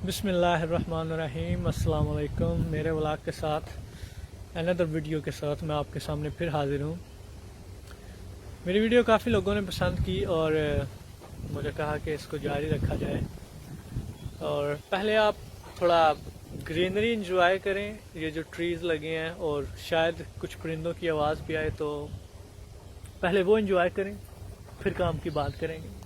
بسم اللہ الرحمن الرحیم۔ السلام علیکم۔ میرے ولاگ کے ساتھ انادر ویڈیو کے ساتھ میں آپ کے سامنے پھر حاضر ہوں۔ میری ویڈیو کافی لوگوں نے پسند کی اور مجھے کہا کہ اس کو جاری رکھا جائے، اور پہلے آپ تھوڑا گرینری انجوائے کریں، یہ جو ٹریز لگے ہیں اور شاید کچھ پرندوں کی آواز بھی آئے، تو پہلے وہ انجوائے کریں پھر کام کی بات کریں گے۔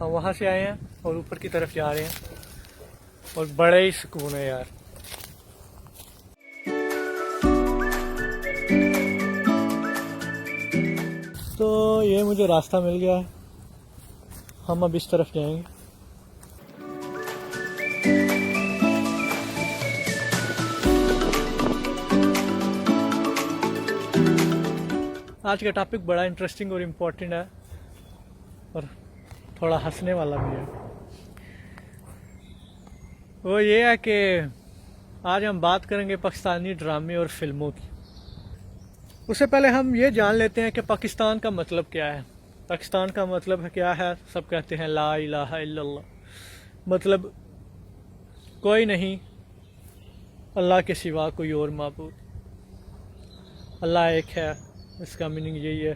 ہم وہاں سے آئے ہیں اور اوپر کی طرف جا رہے ہیں، اور بڑے ہی سکون ہے یار۔ تو یہ مجھے راستہ مل گیا ہے، ہم اب اس طرف جائیں گے۔ آج کا ٹاپک بڑا انٹرسٹنگ اور امپورٹنٹ ہے، اور تھوڑا ہنسنے والا بھی ہے۔ وہ یہ ہے کہ آج ہم بات کریں گے پاکستانی ڈرامے اور فلموں کی۔ اس سے پہلے ہم یہ جان لیتے ہیں کہ پاکستان کا مطلب کیا ہے۔ پاکستان کا مطلب کیا ہے؟ سب کہتے ہیں لا الہ الا اللہ، مطلب کوئی نہیں اللہ کے سوا کوئی اور معبود، اللہ ایک ہے۔ اس کا میننگ یہی ہے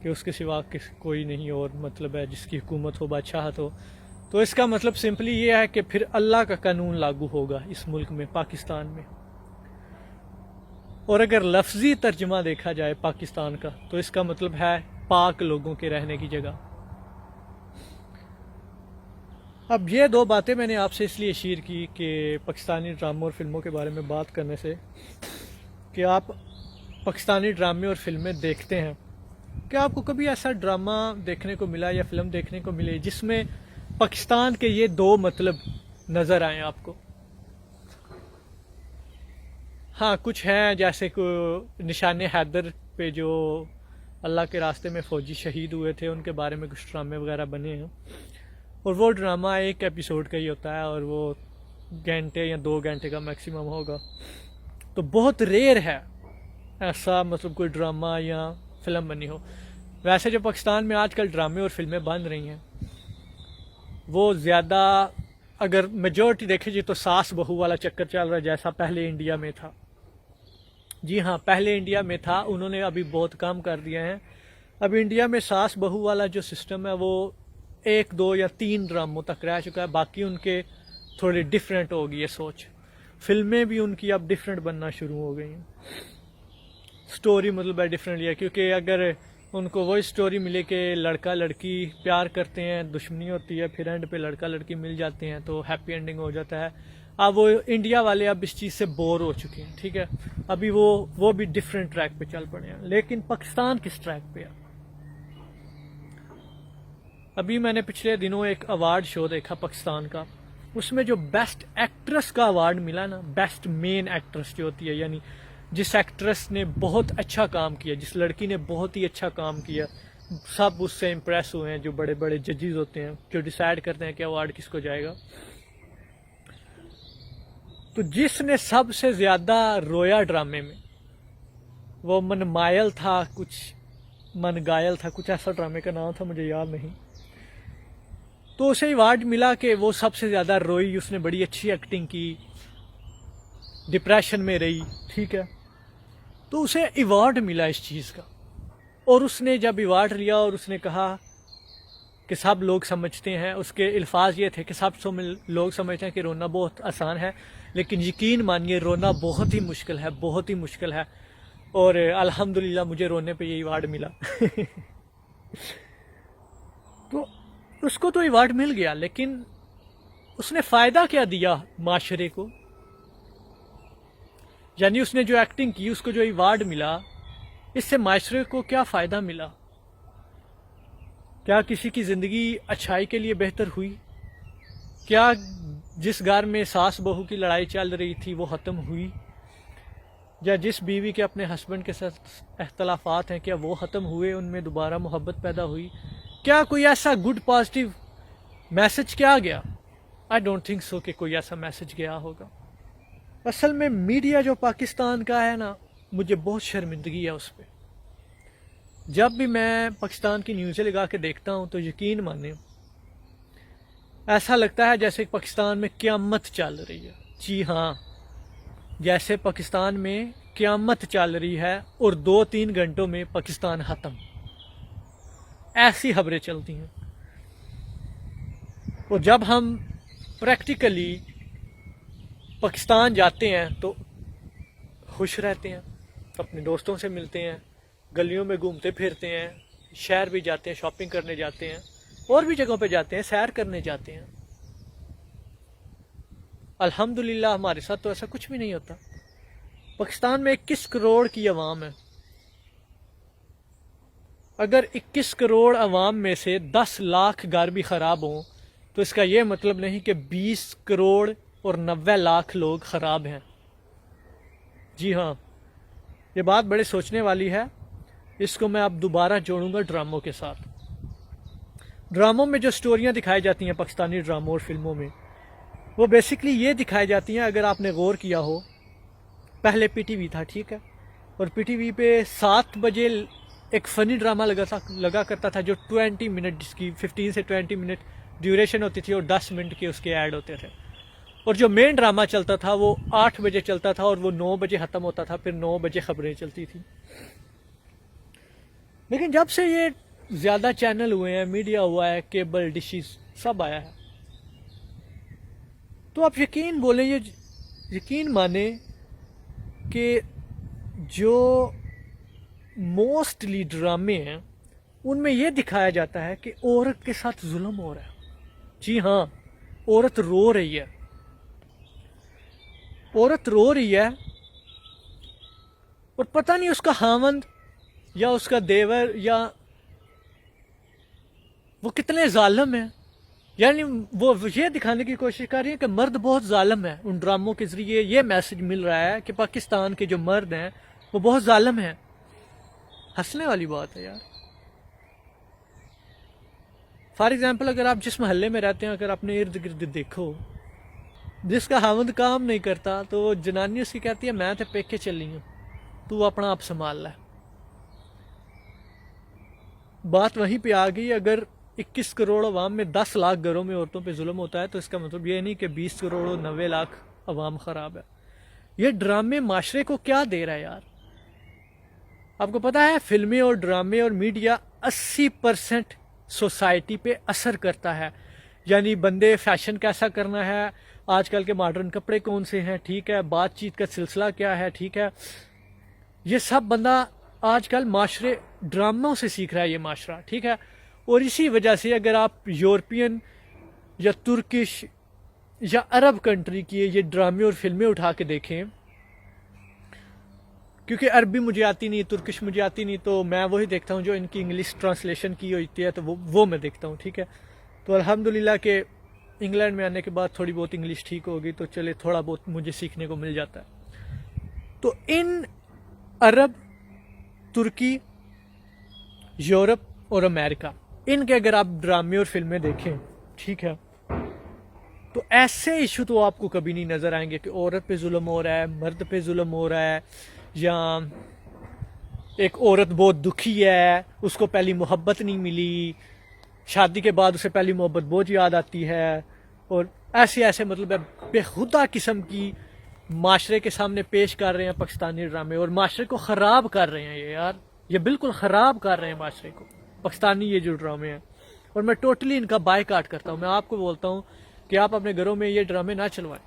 کہ اس کے سوا کوئی نہیں اور مطلب ہے جس کی حکومت ہو، بادشاہت ہو۔ تو اس کا مطلب سمپلی یہ ہے کہ پھر اللہ کا قانون لاگو ہوگا اس ملک میں، پاکستان میں۔ اور اگر لفظی ترجمہ دیکھا جائے پاکستان کا، تو اس کا مطلب ہے پاک لوگوں کے رہنے کی جگہ۔ اب یہ دو باتیں میں نے آپ سے اس لیے شیئر کی کہ پاکستانی ڈراموں اور فلموں کے بارے میں بات کرنے سے، کہ آپ پاکستانی ڈرامے اور فلمیں دیکھتے ہیں، کہ آپ کو کبھی ایسا ڈرامہ دیکھنے کو ملا یا فلم دیکھنے کو ملے جس میں پاکستان کے یہ دو مطلب نظر آئیں آپ کو؟ ہاں، کچھ ہیں، جیسے کہ نشان حیدر پہ جو اللہ کے راستے میں فوجی شہید ہوئے تھے، ان کے بارے میں کچھ ڈرامے وغیرہ بنے ہیں، اور وہ ڈرامہ ایک ایپیسوڈ کا ہی ہوتا ہے، اور وہ گھنٹے یا 2 گھنٹے کا میکسیمم ہوگا۔ تو بہت ریئر ہے ایسا مطلب کوئی ڈرامہ یا فلم بنی ہو۔ ویسے جو پاکستان میں آج کل ڈرامے اور فلمیں بن رہی ہیں، وہ زیادہ اگر میجورٹی دیکھیں جی تو ساس بہو والا چکر چل رہا ہے، جیسا پہلے انڈیا میں تھا۔ جی ہاں، پہلے انڈیا میں تھا، انہوں نے ابھی بہت کام کر دیا ہے۔ اب انڈیا میں ساس بہو والا جو سسٹم ہے وہ 1 2 یا 3 ڈراموں تک رہ چکا ہے، باقی ان کے تھوڑی ڈیفرنٹ ہو گئی ہے سوچ۔ فلمیں بھی ان کی اب ڈیفرنٹ بننا شروع ہو گئی ہیں، سٹوری مطلب ہے ڈیفرنٹ ہے، کیونکہ اگر ان کو وہی سٹوری ملے کہ لڑکا لڑکی پیار کرتے ہیں، دشمنی ہوتی ہے، پھر اینڈ پہ لڑکا لڑکی مل جاتے ہیں تو ہیپی اینڈنگ ہو جاتا ہے۔ اب وہ انڈیا والے اب اس چیز سے بور ہو چکے ہیں، ٹھیک ہے، ابھی وہ بھی ڈیفرنٹ ٹریک پہ چل پڑے ہیں۔ لیکن پاکستان کس ٹریک پہ ہے؟ ابھی میں نے پچھلے دنوں ایک ایوارڈ شو دیکھا پاکستان کا، اس میں جو بیسٹ ایکٹریس کا ایوارڈ ملا نا، بیسٹ مین ایکٹریس جو ہوتی ہے، یعنی جس ایکٹریس نے بہت اچھا کام کیا، جس لڑکی نے بہت ہی اچھا کام کیا، سب اس سے امپریس ہوئے ہیں، جو بڑے بڑے ججز ہوتے ہیں جو ڈیسائیڈ کرتے ہیں کہ ایوارڈ کس کو جائے گا۔ تو جس نے سب سے زیادہ رویا ڈرامے میں، وہ من مائل تھا، کچھ من گائل تھا، کچھ ایسا ڈرامے کا نام تھا، مجھے یاد نہیں۔ تو اسے ایوارڈ ملا کہ وہ سب سے زیادہ روئی، اس نے بڑی اچھی ایکٹنگ کی، ڈپریشن میں رہی، ٹھیک ہے، تو اسے ایوارڈ ملا اس چیز کا۔ اور اس نے جب ایوارڈ لیا اور اس نے کہا کہ سب لوگ سمجھتے ہیں، اس کے الفاظ یہ تھے کہ سب لوگ سمجھتے ہیں کہ رونا بہت آسان ہے، لیکن یقین مانیے رونا بہت ہی مشکل ہے، بہت ہی مشکل ہے، اور الحمدللہ مجھے رونے پہ یہ ایوارڈ ملا۔ تو اس کو تو ایوارڈ مل گیا، لیکن اس نے فائدہ کیا دیا معاشرے کو؟ یعنی اس نے جو ایکٹنگ کی، اس کو جو ایوارڈ ملا، اس سے معاشرے کو کیا فائدہ ملا؟ کیا کسی کی زندگی اچھائی کے لیے بہتر ہوئی؟ کیا جس گھر میں ساس بہو کی لڑائی چل رہی تھی وہ ختم ہوئی؟ یا جس بیوی کے اپنے ہسبینڈ کے ساتھ اختلافات ہیں کیا وہ ختم ہوئے، ان میں دوبارہ محبت پیدا ہوئی؟ کیا کوئی ایسا گڈ پازیٹیو میسج کیا گیا؟ آئی ڈونٹ تھنک سو کہ کوئی ایسا میسج گیا ہوگا۔ اصل میں میڈیا جو پاکستان کا ہے نا، مجھے بہت شرمندگی ہے اس پہ۔ جب بھی میں پاکستان کی نیوزیں لگا کے دیکھتا ہوں تو یقین مانیں ایسا لگتا ہے جیسے پاکستان میں قیامت چل رہی ہے۔ جی ہاں، جیسے پاکستان میں قیامت چل رہی ہے اور 2-3 گھنٹوں میں پاکستان ختم، ایسی خبریں چلتی ہیں۔ اور جب ہم پریکٹیکلی پاکستان جاتے ہیں تو خوش رہتے ہیں، اپنے دوستوں سے ملتے ہیں، گلیوں میں گھومتے پھرتے ہیں، شہر بھی جاتے ہیں، شاپنگ کرنے جاتے ہیں، اور بھی جگہوں پہ جاتے ہیں، سیر کرنے جاتے ہیں۔ الحمدللہ ہمارے ساتھ تو ایسا کچھ بھی نہیں ہوتا۔ پاکستان میں 21 کروڑ کی عوام ہے۔ اگر 21 کروڑ عوام میں سے 10 لاکھ گھر بھی خراب ہوں تو اس کا یہ مطلب نہیں کہ 20 کروڑ اور 90 لاکھ لوگ خراب ہیں۔ جی ہاں، یہ بات بڑے سوچنے والی ہے۔ اس کو میں اب دوبارہ جوڑوں گا ڈراموں کے ساتھ۔ ڈراموں میں جو سٹوریاں دکھائی جاتی ہیں پاکستانی ڈراموں اور فلموں میں، وہ بیسکلی یہ دکھائی جاتی ہیں، اگر آپ نے غور کیا ہو، پہلے پی ٹی وی تھا، ٹھیک ہے، اور پی ٹی وی پہ 7 بجے ایک فنی ڈرامہ لگا کرتا تھا جو 20 منٹ، جس کی 15 سے 20 منٹ ڈیوریشن ہوتی تھی اور 10 منٹ کے اس کے ایڈ ہوتے تھے۔ اور جو مین ڈرامہ چلتا تھا وہ 8 بجے چلتا تھا اور وہ 9 بجے ختم ہوتا تھا، پھر 9 بجے خبریں چلتی تھیں۔ لیکن جب سے یہ زیادہ چینل ہوئے ہیں، میڈیا ہوا ہے، کیبل ڈشز سب آیا ہے، تو آپ یقین بولیں، یہ یقین مانیں کہ جو موسٹلی ڈرامے ہیں ان میں یہ دکھایا جاتا ہے کہ عورت کے ساتھ ظلم ہو رہا ہے۔ جی ہاں، عورت رو رہی ہے، عورت رو رہی ہے، اور پتہ نہیں اس کا خاوند یا اس کا دیور یا وہ کتنے ظالم ہیں۔ یعنی وہ یہ دکھانے کی کوشش کر رہی ہے کہ مرد بہت ظالم ہے۔ ان ڈراموں کے ذریعے یہ میسج مل رہا ہے کہ پاکستان کے جو مرد ہیں وہ بہت ظالم ہیں۔ ہنسنے والی بات ہے یار۔ فار ایگزامپل، اگر آپ جس محلے میں رہتے ہیں، اگر اپنے ارد گرد دیکھو، جس کا خاوند کام نہیں کرتا تو جنانی اس کی کہتی ہے میں تے پیکے چلی ہوں، تو اپنا آپ سنبھال لے۔ بات وہیں پہ آ گئی، اگر 21 کروڑ عوام میں 10 لاکھ گھروں میں عورتوں پہ ظلم ہوتا ہے تو اس کا مطلب یہ نہیں کہ 20 کروڑ اور 90 لاکھ عوام خراب ہے۔ یہ ڈرامے معاشرے کو کیا دے رہا ہے یار؟ آپ کو پتا ہے فلمیں اور ڈرامے اور میڈیا 80% سوسائٹی پہ اثر کرتا ہے۔ یعنی بندے فیشن کیسا کرنا ہے، آج کل کے ماڈرن کپڑے کون سے ہیں، ٹھیک ہے، بات چیت کا سلسلہ کیا ہے، ٹھیک ہے، یہ سب بندہ آج کل معاشرے ڈراموں سے سیکھ رہا ہے یہ معاشرہ، ٹھیک ہے۔ اور اسی وجہ سے اگر آپ یورپین یا ترکش یا عرب کنٹری کی یہ ڈرامے اور فلمیں اٹھا کے دیکھیں، کیونکہ عربی مجھے آتی نہیں، ترکش مجھے آتی نہیں، تو میں وہی دیکھتا ہوں جو ان کی انگلش ٹرانسلیشن کی ہوتی ہے، تو وہ میں دیکھتا ہوں، ٹھیک ہے۔ تو الحمدللہ کہ انگلینڈ میں آنے کے بعد تھوڑی بہت انگلش ٹھیک ہوگی، تو چلے تھوڑا بہت مجھے سیکھنے کو مل جاتا ہے۔ تو ان عرب، ترکی، یورپ اور امریکہ، ان کے اگر آپ ڈرامے اور فلمیں دیکھیں، ٹھیک ہے، تو ایسے ایشو تو آپ کو کبھی نہیں نظر آئیں گے کہ عورت پہ ظلم ہو رہا ہے، مرد پہ ظلم ہو رہا ہے، یا ایک عورت بہت دکھی ہے، اس کو پہلی محبت نہیں ملی، شادی کے بعد اسے پہلی محبت بہت یاد آتی ہے، اور ایسے مطلب بے خدا قسم کی معاشرے کے سامنے پیش کر رہے ہیں پاکستانی ڈرامے، اور معاشرے کو خراب کر رہے ہیں یہ یار، یہ بالکل خراب کر رہے ہیں معاشرے کو پاکستانی یہ جو ڈرامے ہیں۔ اور میں ٹوٹلی ان کا بائیکاٹ کرتا ہوں۔ میں آپ کو بولتا ہوں کہ آپ اپنے گھروں میں یہ ڈرامے نہ چلوائیں۔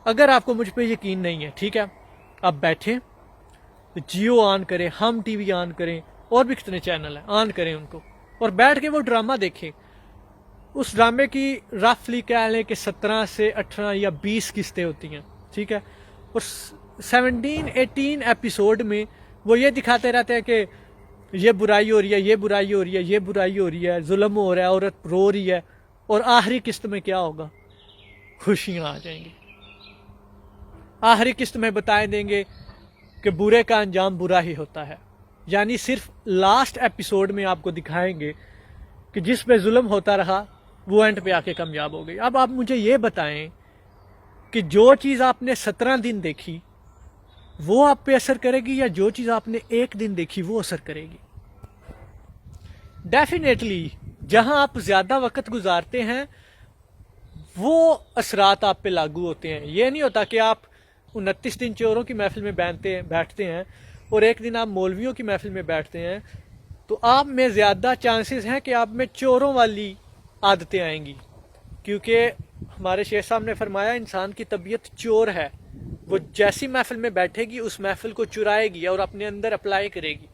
اگر آپ کو مجھ پہ یقین نہیں ہے، ٹھیک ہے، آپ بیٹھیں، جیو آن کریں، ہم ٹی وی آن کریں، اور بھی کتنے چینل ہیں، آن کریں ان کو، اور بیٹھ کے وہ ڈرامہ دیکھیں۔ اس ڈرامے کی رفلی کہہ لیں کہ 17 سے 18 یا 20 قسطیں ہوتی ہیں، ٹھیک ہے، اور 17-18 ایپیسوڈ میں وہ یہ دکھاتے رہتے ہیں کہ یہ برائی ہو رہی ہے، یہ برائی ہو رہی ہے، یہ برائی ہو رہی ہے، ظلم ہو رہا ہے، عورت رو رہی ہے، اور آخری قسط میں کیا ہوگا؟ خوشیاں آ جائیں گی۔ آخری قسط میں بتائیں دیں گے کہ برے کا انجام برا ہی ہوتا ہے. یعنی صرف لاسٹ ایپیسوڈ میں آپ کو دکھائیں گے کہ جس پہ ظلم ہوتا رہا وہ اینڈ پہ آ کے کامیاب ہو گئی. اب آپ مجھے یہ بتائیں کہ جو چیز آپ نے 17 دن دیکھی وہ آپ پہ اثر کرے گی یا جو چیز آپ نے ایک دن دیکھی وہ اثر کرے گی؟ ڈیفینیٹلی جہاں آپ زیادہ وقت گزارتے ہیں وہ اثرات آپ پہ لاگو ہوتے ہیں. یہ نہیں ہوتا کہ آپ 29 دن چوروں کی محفل میں بیٹھتے ہیں اور ایک دن آپ مولویوں کی محفل میں بیٹھتے ہیں تو آپ میں زیادہ چانسز ہیں کہ آپ میں چوروں والی عادتیں آئیں گی، کیونکہ ہمارے شیخ صاحب نے فرمایا انسان کی طبیعت چور ہے. وہ جیسی محفل میں بیٹھے گی اس محفل کو چرائے گی اور اپنے اندر اپلائی کرے گی.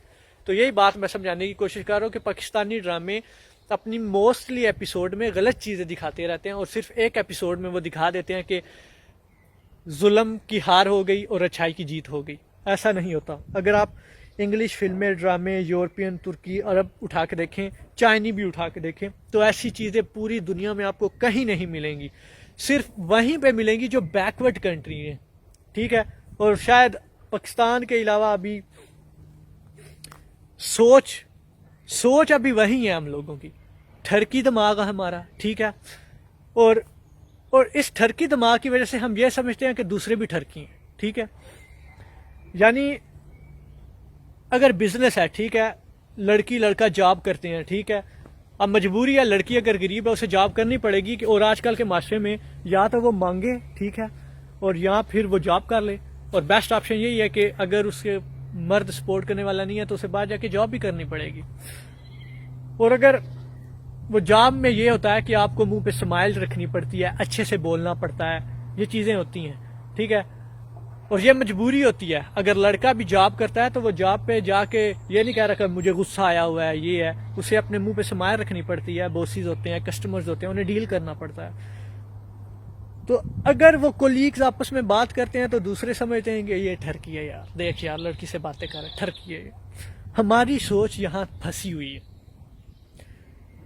تو یہی بات میں سمجھانے کی کوشش کر رہا ہوں کہ پاکستانی ڈرامے اپنی موسٹلی ایپیسوڈ میں غلط چیزیں دکھاتے رہتے ہیں اور صرف ایک ایپیسوڈ میں وہ دکھا دیتے ہیں کہ ظلم کی ہار ہو گئی اور اچھائی کی جیت ہو گئی. ایسا نہیں ہوتا. اگر آپ انگلش فلمیں، ڈرامے، یورپین، ترکی، عرب اٹھا کے دیکھیں، چائنی بھی اٹھا کے دیکھیں تو ایسی چیزیں پوری دنیا میں آپ کو کہیں نہیں ملیں گی. صرف وہیں پہ ملیں گی جو بیکورڈ کنٹری ہیں. ٹھیک ہے. اور شاید پاکستان کے علاوہ ابھی سوچ ابھی وہی ہے ہم لوگوں کی. ٹھرکی دماغ ہے ہمارا. ٹھیک ہے. اور اس ٹھرکی دماغ کی وجہ سے ہم یہ سمجھتے ہیں کہ دوسرے بھی ٹھرکی ہیں. ٹھیک ہے. یعنی اگر بزنس ہے، ٹھیک ہے، لڑکی لڑکا جاب کرتے ہیں، ٹھیک ہے، اب مجبوری ہے، لڑکی اگر غریب ہے اسے جاب کرنی پڑے گی کہ اور آج کل کے معاشرے میں یا تو وہ مانگے، ٹھیک ہے، اور یا پھر وہ جاب کر لے. اور بیسٹ آپشن یہی ہے کہ اگر اس کے مرد سپورٹ کرنے والا نہیں ہے تو اسے باہر جا کے جاب بھی کرنی پڑے گی. اور اگر وہ جاب میں یہ ہوتا ہے کہ آپ کو منہ پہ سمائل رکھنی پڑتی ہے، اچھے سے بولنا پڑتا ہے، یہ چیزیں ہوتی ہیں. ٹھیک ہے. اور یہ مجبوری ہوتی ہے. اگر لڑکا بھی جاب کرتا ہے تو وہ جاب پہ جا کے یہ نہیں کہہ رہا کہ مجھے غصہ آیا ہوا ہے، یہ ہے، اسے اپنے منہ پہ سمائل رکھنی پڑتی ہے. بوسیز ہوتے ہیں، کسٹمرز ہوتے ہیں، انہیں ڈیل کرنا پڑتا ہے. تو اگر وہ کولیگز آپس میں بات کرتے ہیں تو دوسرے سمجھتے ہیں کہ یہ ٹھرکی ہے، یار دیکھ یار لڑکی سے باتیں کر رہے، ٹھرکی ہے. ہماری سوچ یہاں پھنسی ہوئی ہے.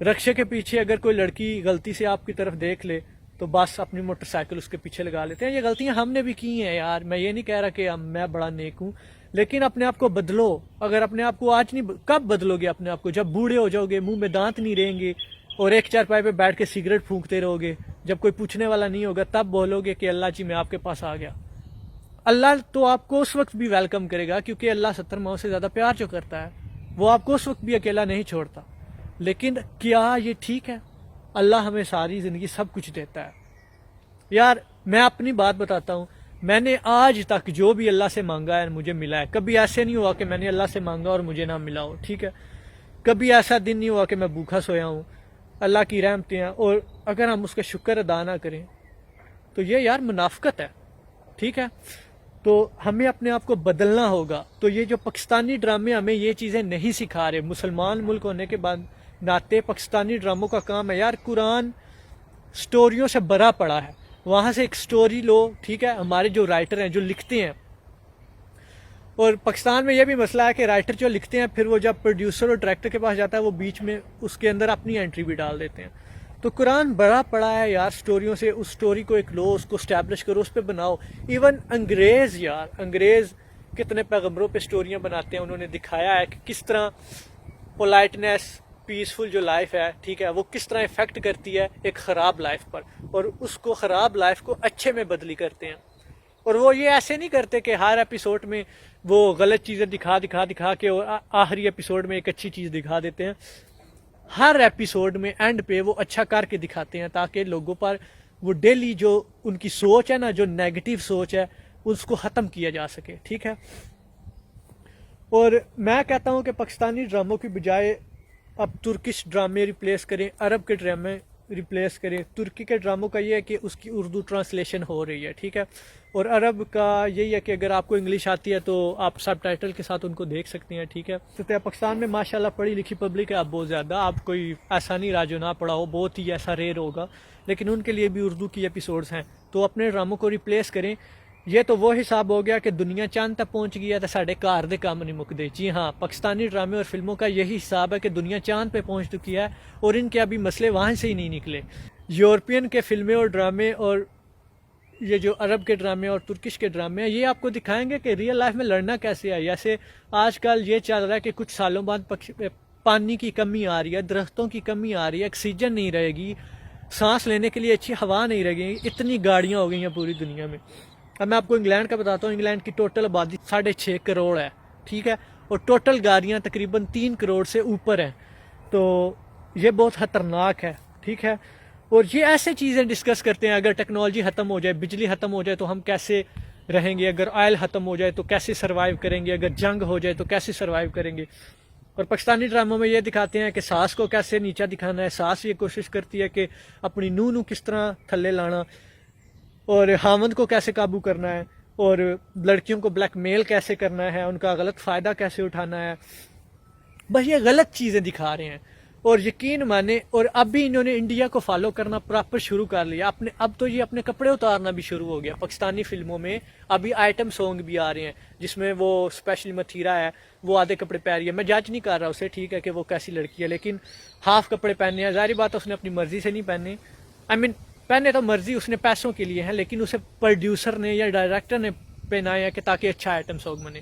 رکشے کے پیچھے اگر کوئی لڑکی غلطی سے آپ کی طرف دیکھ لے تو بس اپنی موٹر سائیکل اس کے پیچھے لگا لیتے ہیں. یہ غلطیاں ہم نے بھی کی ہیں یار. میں یہ نہیں کہہ رہا کہ میں بڑا نیک ہوں، لیکن اپنے آپ کو بدلو. اگر اپنے آپ کو آج نہیں، کب بدلو گے اپنے آپ کو؟ جب بوڑھے ہو جاؤ گے، منہ میں دانت نہیں رہیں گے اور ایک چارپائی پہ بیٹھ کے سگریٹ پھونکتے رہو گے. جب کوئی پوچھنے والا نہیں ہوگا تب بولو گے کہ اللہ جی میں آپ کے پاس آ گیا. اللہ تو آپ کو اس وقت بھی ویلکم کرے گا، کیونکہ اللہ 70 ماؤں سے زیادہ پیار جو کرتا ہے وہ آپ کو اس وقت بھی اکیلا نہیں چھوڑتا. لیکن کیا یہ ٹھیک ہے؟ اللہ ہمیں ساری زندگی سب کچھ دیتا ہے. یار میں اپنی بات بتاتا ہوں، میں نے آج تک جو بھی اللہ سے مانگا ہے مجھے ملا ہے. کبھی ایسے نہیں ہوا کہ میں نے اللہ سے مانگا اور مجھے نہ ملا ہو. ٹھیک ہے. کبھی ایسا دن نہیں ہوا کہ میں بھوکا سویا ہوں. اللہ کی رحمتیں ہیں. اور اگر ہم اس کا شکر ادا نہ کریں تو یہ یار منافقت ہے. ٹھیک ہے. تو ہمیں اپنے آپ کو بدلنا ہوگا. تو یہ جو پاکستانی ڈرامے ہمیں یہ چیزیں نہیں سکھا رہے. مسلمان ملک ہونے کے بعد ناطے پاکستانی ڈراموں کا کام ہے یار، قرآن سٹوریوں سے بھرا پڑا ہے، وہاں سے ایک سٹوری لو. ٹھیک ہے. ہمارے جو رائٹر ہیں جو لکھتے ہیں، اور پاکستان میں یہ بھی مسئلہ ہے کہ رائٹر جو لکھتے ہیں پھر وہ جب پروڈیوسر اور ڈائریکٹر کے پاس جاتا ہے وہ بیچ میں اس کے اندر اپنی انٹری بھی ڈال دیتے ہیں. تو قرآن بڑا پڑا ہے یار سٹوریوں سے. اس سٹوری کو ایک لو، اس کو اسٹیبلش کرو، اس پہ بناؤ. ایون انگریز کتنے پیغمبروں پہ سٹوریاں بناتے ہیں. انہوں نے دکھایا ہے کہ کس طرح پولائٹنیس، پیسفل جو لائف ہے، ٹھیک ہے، وہ کس طرح افیکٹ کرتی ہے ایک خراب لائف پر، اور اس کو خراب لائف کو اچھے میں بدلی کرتے ہیں. اور وہ یہ ایسے نہیں کرتے کہ ہر ایپیسوڈ میں وہ غلط چیزیں دکھا کے اور آخری ایپیسوڈ میں ایک اچھی چیز دکھا دیتے ہیں. ہر ایپیسوڈ میں اینڈ پہ وہ اچھا کر کے دکھاتے ہیں تاکہ لوگوں پر وہ ڈیلی جو ان کی سوچ ہے نا، جو نیگیٹو سوچ ہے، اس کو ختم کیا جا سکے. ٹھیک ہے. اور میں کہتا ہوں کہ پاکستانی ڈراموں کی بجائے اب ترکش ڈرامے ریپلیس کریں، عرب کے ڈرامے ریپلیس کریں. ترکی کے ڈراموں کا یہ ہے کہ اس کی اردو ٹرانسلیشن ہو رہی ہے. ٹھیک ہے. اور عرب کا یہی ہے کہ اگر آپ کو انگلش آتی ہے تو آپ سب ٹائٹل کے ساتھ ان کو دیکھ سکتے ہیں. ٹھیک ہے. تو پاکستان میں ماشاءاللہ پڑھی لکھی پبلک ہے اب بہت زیادہ. آپ کوئی ایسا نہیں رہا جو نہ پڑھا ہو، بہت ہی ایسا ریئر ہوگا، لیکن ان کے لیے بھی اردو کی ایپیسوڈز ہیں. تو اپنے ڈراموں کو ریپلیس کریں. یہ تو وہ حساب ہو گیا کہ دنیا چاند تک پہنچ گئی ہے تو ساڈے گھر دے کام نہیں مکدے. جی ہاں، پاکستانی ڈرامے اور فلموں کا یہی حساب ہے کہ دنیا چاند پہ پہنچ چکی ہے اور ان کے ابھی مسئلے وہاں سے ہی نہیں نکلے. یورپین کے فلمیں اور ڈرامے اور یہ جو عرب کے ڈرامے اور ترکش کے ڈرامے ہیں یہ آپ کو دکھائیں گے کہ ریئل لائف میں لڑنا کیسے ہے. جیسے آج کل یہ چل رہا ہے کہ کچھ سالوں بعد پانی کی کمی آ رہی ہے, درختوں کی کمی آ رہی ہے, آکسیجن نہیں رہے گی, سانس لینے کے لیے اچھی ہوا نہیں رہے گی, اتنی گاڑیاں ہو گئی ہیں پوری دنیا میں. اب میں آپ کو انگلینڈ کا بتاتا ہوں. انگلینڈ کی ٹوٹل آبادی 6.5 کروڑ ہے, ٹھیک ہے, اور ٹوٹل گاڑیاں تقریباً 3 کروڑ سے اوپر ہیں. تو یہ بہت خطرناک ہے, ٹھیک ہے. اور یہ ایسے چیزیں ڈسکس کرتے ہیں, اگر ٹیکنالوجی ختم ہو جائے, بجلی ختم ہو جائے تو ہم کیسے رہیں گے, اگر آئل ختم ہو جائے تو کیسے سروائیو کریں گے, اگر جنگ ہو جائے تو کیسے سروائیو کریں گے. اور پاکستانی ڈراموں میں یہ دکھاتے ہیں کہ ساس کو کیسے نیچا دکھانا ہے. ساس یہ کوشش کرتی ہے کہ اپنی نو کس طرح تھلے لانا, اور خاوند کو کیسے قابو کرنا ہے, اور لڑکیوں کو بلیک میل کیسے کرنا ہے, ان کا غلط فائدہ کیسے اٹھانا ہے. بس یہ غلط چیزیں دکھا رہے ہیں. اور یقین مانے, اور اب بھی انہوں نے انڈیا کو فالو کرنا پراپر شروع کر لیا. اب تو یہ اپنے کپڑے اتارنا بھی شروع ہو گیا. پاکستانی فلموں میں ابھی آئٹم سانگ بھی آ رہے ہیں جس میں وہ اسپیشلی متھیرا ہے, وہ آدھے کپڑے پہن رہی ہے. میں جج نہیں کر رہا اسے, ٹھیک ہے, کہ وہ کیسی لڑکی ہے, لیکن ہاف کپڑے پہننے ہیں. ظاہری بات ہے اس نے اپنی مرضی سے نہیں پہنے, پہنے تو مرضی اس نے پیسوں کے لیے ہیں, لیکن اسے پروڈیوسر نے یا ڈائریکٹر نے پہنایا ہے کہ تاکہ اچھا آئٹم سانگ بنے.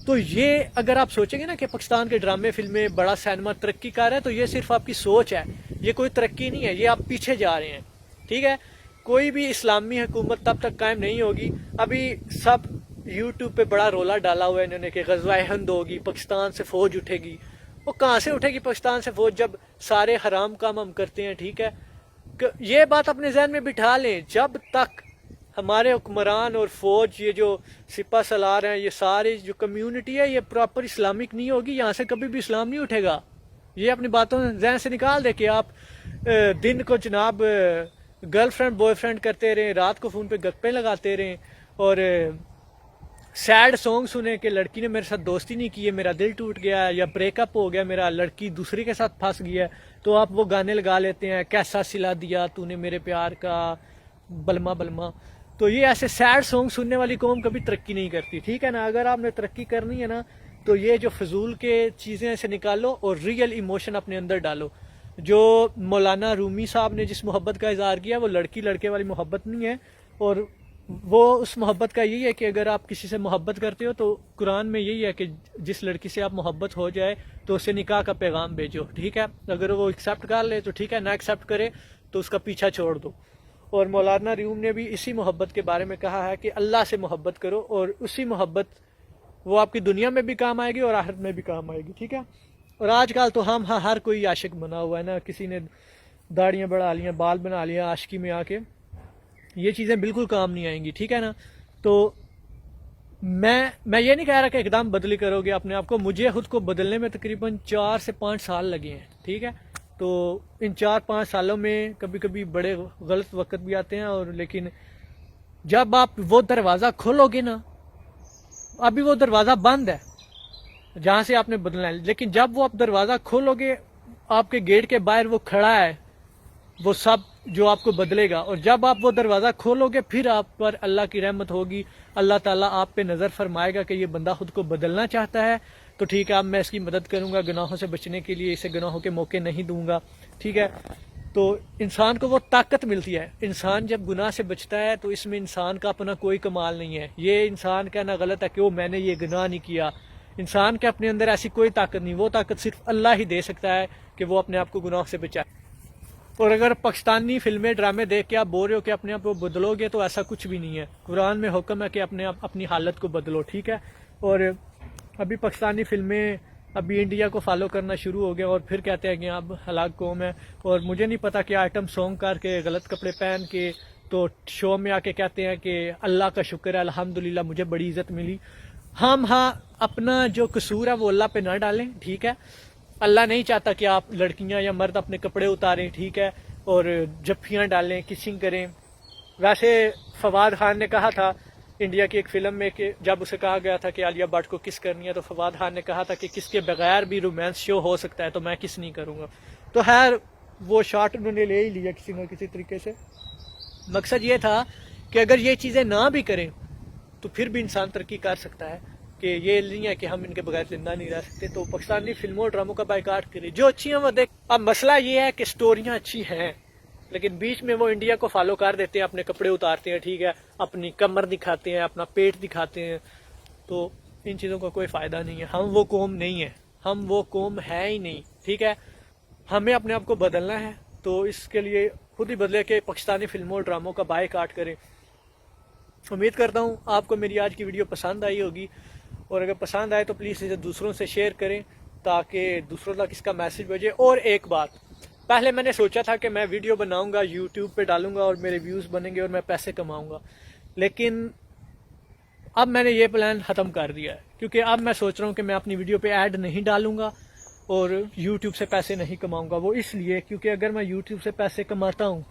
تو یہ اگر آپ سوچیں گے نا کہ پاکستان کے ڈرامے فلمیں بڑا سینما ترقی کر رہا ہے, تو یہ صرف آپ کی سوچ ہے, یہ کوئی ترقی نہیں ہے, یہ آپ پیچھے جا رہے ہیں, ٹھیک ہے. کوئی بھی اسلامی حکومت تب تک قائم نہیں ہوگی. ابھی سب یوٹیوب پہ بڑا رولا ڈالا ہوا ہے انہوں نے کہ غزوہ ہند ہوگی, پاکستان سے فوج اٹھے گی. وہ کہاں سے اٹھے گی پاکستان سے فوج جب سارے حرام کام ہم کرتے ہیں, ٹھیک ہے. یہ بات اپنے ذہن میں بٹھا لیں, جب تک ہمارے حکمران اور فوج, یہ جو سپہ سالار ہیں, یہ ساری جو کمیونٹی ہے, یہ پراپر اسلامک نہیں ہوگی, یہاں سے کبھی بھی اسلام نہیں اٹھے گا. یہ اپنی باتوں ذہن سے نکال دے کہ آپ دن کو جناب گرل فرینڈ بوائے فرینڈ کرتے رہیں, رات کو فون پہ گپیں لگاتے رہیں, اور سیڈ سانگ سنیں کہ لڑکی نے میرے ساتھ دوستی نہیں کی ہے, میرا دل ٹوٹ گیا ہے, یا بریک اپ ہو گیا میرا, لڑکی دوسری کے ساتھ پھنس گیا ہے, تو آپ وہ گانے لگا لیتے ہیں, کیسا سلا دیا تو نے میرے پیار کا بلما بلما. تو یہ ایسے سیڈ سانگ سننے والی قوم کبھی ترقی نہیں کرتی, ٹھیک ہے نا. اگر آپ نے ترقی کرنی ہے نا, تو یہ جو فضول کے چیزیں سے نکالو اور ریئل ایموشن اپنے اندر ڈالو. جو مولانا رومی صاحب نے جس محبت کا اظہار کیا, وہ لڑکی لڑکے والی محبت نہیں ہے, اور وہ اس محبت کا یہی ہے کہ اگر آپ کسی سے محبت کرتے ہو تو قرآن میں یہی ہے کہ جس لڑکی سے آپ محبت ہو جائے تو اسے نکاح کا پیغام بھیجو, ٹھیک ہے. اگر وہ ایکسیپٹ کر لے تو ٹھیک ہے, نہ ایکسیپٹ کرے تو اس کا پیچھا چھوڑ دو. اور مولانا روم نے بھی اسی محبت کے بارے میں کہا ہے کہ اللہ سے محبت کرو, اور اسی محبت وہ آپ کی دنیا میں بھی کام آئے گی اور آخرت میں بھی کام آئے گی, ٹھیک ہے. اور آج کل تو ہم ہر کوئی عاشق بنا ہوا ہے نا, کسی نے داڑیاں بڑھا لیاں, بال بنا لیا عاشقی میں آ کے, یہ چیزیں بالکل کام نہیں آئیں گی, ٹھیک ہے نا. تو میں یہ نہیں کہہ رہا کہ ایک دم بدلی کرو گے اپنے آپ کو. مجھے خود کو بدلنے میں تقریباً 4 سے 5 سال لگے ہیں, ٹھیک ہے. تو ان 4-5 سالوں میں کبھی کبھی بڑے غلط وقت بھی آتے ہیں, اور لیکن جب آپ وہ دروازہ کھولو گے نا, ابھی وہ دروازہ بند ہے جہاں سے آپ نے بدلنا ہے, لیکن جب وہ آپ دروازہ کھولو گے, آپ کے گیٹ کے باہر وہ کھڑا ہے, وہ سب جو آپ کو بدلے گا. اور جب آپ وہ دروازہ کھولو گے, پھر آپ پر اللہ کی رحمت ہوگی, اللہ تعالیٰ آپ پہ نظر فرمائے گا کہ یہ بندہ خود کو بدلنا چاہتا ہے, تو ٹھیک ہے, اب میں اس کی مدد کروں گا, گناہوں سے بچنے کے لیے اسے گناہوں کے موقع نہیں دوں گا, ٹھیک ہے. تو انسان کو وہ طاقت ملتی ہے. انسان جب گناہ سے بچتا ہے تو اس میں انسان کا اپنا کوئی کمال نہیں ہے. یہ انسان کہنا غلط ہے کہ وہ میں نے یہ گناہ نہیں کیا. انسان کے اپنے اندر ایسی کوئی طاقت نہیں, وہ طاقت صرف اللہ ہی دے سکتا ہے کہ وہ اپنے آپ کو گناہ سے بچائے. اور اگر پاکستانی فلمیں ڈرامے دیکھ کے آپ بول رہے ہو کہ اپنے آپ کو بدلو گے, تو ایسا کچھ بھی نہیں ہے. قرآن میں حکم ہے کہ اپنی حالت کو بدلو, ٹھیک ہے. اور ابھی پاکستانی فلمیں ابھی انڈیا کو فالو کرنا شروع ہو گیا, اور پھر کہتے ہیں کہ اب ہلاک قوم ہے. اور مجھے نہیں پتا کہ آئٹم سانگ کر کے غلط کپڑے پہن کے تو شو میں آ کے کہتے ہیں کہ اللہ کا شکر ہے, الحمدللہ مجھے بڑی عزت ملی. ہاں اپنا جو قصور ہے وہ اللہ پہ نہ ڈالیں, ٹھیک ہے. اللہ نہیں چاہتا کہ آپ لڑکیاں یا مرد اپنے کپڑے اتاریں, ٹھیک ہے, اور جفیاں ڈالیں, کسنگ کریں. ویسے فواد خان نے کہا تھا انڈیا کی ایک فلم میں کہ جب اسے کہا گیا تھا کہ عالیہ بھٹ کو کس کرنی ہے, تو فواد خان نے کہا تھا کہ کس کے بغیر بھی رومانس شو ہو سکتا ہے, تو میں کس نہیں کروں گا. تو خیر وہ شاٹ انہوں نے لے ہی لیا کسی نہ کسی طریقے سے. مقصد یہ تھا کہ اگر یہ چیزیں نہ بھی کریں تو پھر بھی انسان ترقی کر سکتا ہے, کہ یہ نہیں ہے کہ ہم ان کے بغیر زندہ نہیں رہ سکتے. تو پاکستانی فلموں اور ڈراموں کا بائیکاٹ کریں, جو اچھی ہیں وہ دیکھ. اب مسئلہ یہ ہے کہ سٹوریاں اچھی ہیں, لیکن بیچ میں وہ انڈیا کو فالو کر دیتے ہیں، اپنے کپڑے اتارتے ہیں، ٹھیک ہے، اپنی کمر دکھاتے ہیں، اپنا پیٹ دکھاتے ہیں، تو ان چیزوں کا کوئی فائدہ نہیں ہے. ہم وہ قوم نہیں ہے، ہم وہ قوم ہے ہی نہیں، ٹھیک ہے. ہمیں اپنے آپ کو بدلنا ہے، تو اس کے لیے خود ہی بدلے کہ پاکستانی فلموں اور ڈراموں کا بائیکاٹ کریں. امید کرتا ہوں آپ کو میری آج کی ویڈیو پسند آئی ہوگی، اور اگر پسند آئے تو پلیز اسے دوسروں سے شیئر کریں تاکہ دوسروں تک اس کا میسج بھیجے. اور ایک بات، پہلے میں نے سوچا تھا کہ میں ویڈیو بناؤں گا، یوٹیوب پہ ڈالوں گا اور میرے ویوز بنیں گے اور میں پیسے کماؤں گا، لیکن اب میں نے یہ پلان ختم کر دیا ہے، کیونکہ اب میں سوچ رہا ہوں کہ میں اپنی ویڈیو پہ ایڈ نہیں ڈالوں گا اور یوٹیوب سے پیسے نہیں کماؤں گا. وہ اس لیے کیونکہ اگر میں یوٹیوب سے پیسے کماتا ہوں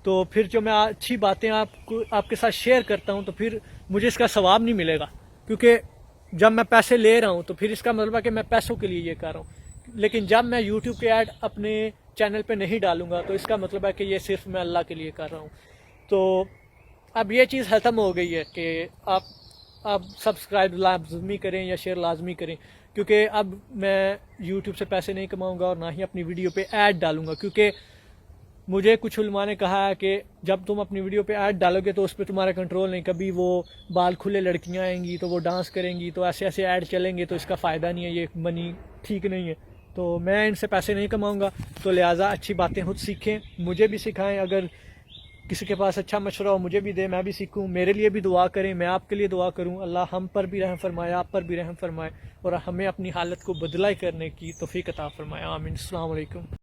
تو پھر جو میں اچھی باتیں آپ کے ساتھ شیئر کرتا ہوں تو پھر مجھے اس کا ثواب نہیں ملے گا، کیونکہ جب میں پیسے لے رہا ہوں تو پھر اس کا مطلب ہے کہ میں پیسوں کے لیے یہ کر رہا ہوں. لیکن جب میں یوٹیوب کے ایڈ اپنے چینل پہ نہیں ڈالوں گا تو اس کا مطلب ہے کہ یہ صرف میں اللہ کے لیے کر رہا ہوں. تو اب یہ چیز ختم ہو گئی ہے کہ آپ سبسکرائب لازمی کریں یا شیئر لازمی کریں، کیونکہ اب میں یوٹیوب سے پیسے نہیں کماؤں گا اور نہ ہی اپنی ویڈیو پہ ایڈ ڈالوں گا. کیونکہ مجھے کچھ علماء نے کہا ہے کہ جب تم اپنی ویڈیو پہ ایڈ ڈالو گے تو اس پہ تمہارا کنٹرول نہیں، کبھی وہ بال کھلے لڑکیاں آئیں گی تو وہ ڈانس کریں گی، تو ایسے ایسے ایڈ چلیں گے، تو اس کا فائدہ نہیں ہے، یہ منی ٹھیک نہیں ہے. تو میں ان سے پیسے نہیں کماؤں گا، تو لہٰذا اچھی باتیں خود سیکھیں، مجھے بھی سکھائیں. اگر کسی کے پاس اچھا مشورہ ہو مجھے بھی دے، میں بھی سیکھوں. میرے لیے بھی دعا کریں، میں آپ کے لیے دعا کروں. اللہ ہم پر بھی رحم فرمائے، آپ پر بھی رحم فرمائے، اور ہمیں اپنی حالت کو بدلائی کرنے کی توفیق عطا فرمائے. آمین. السلام علیکم.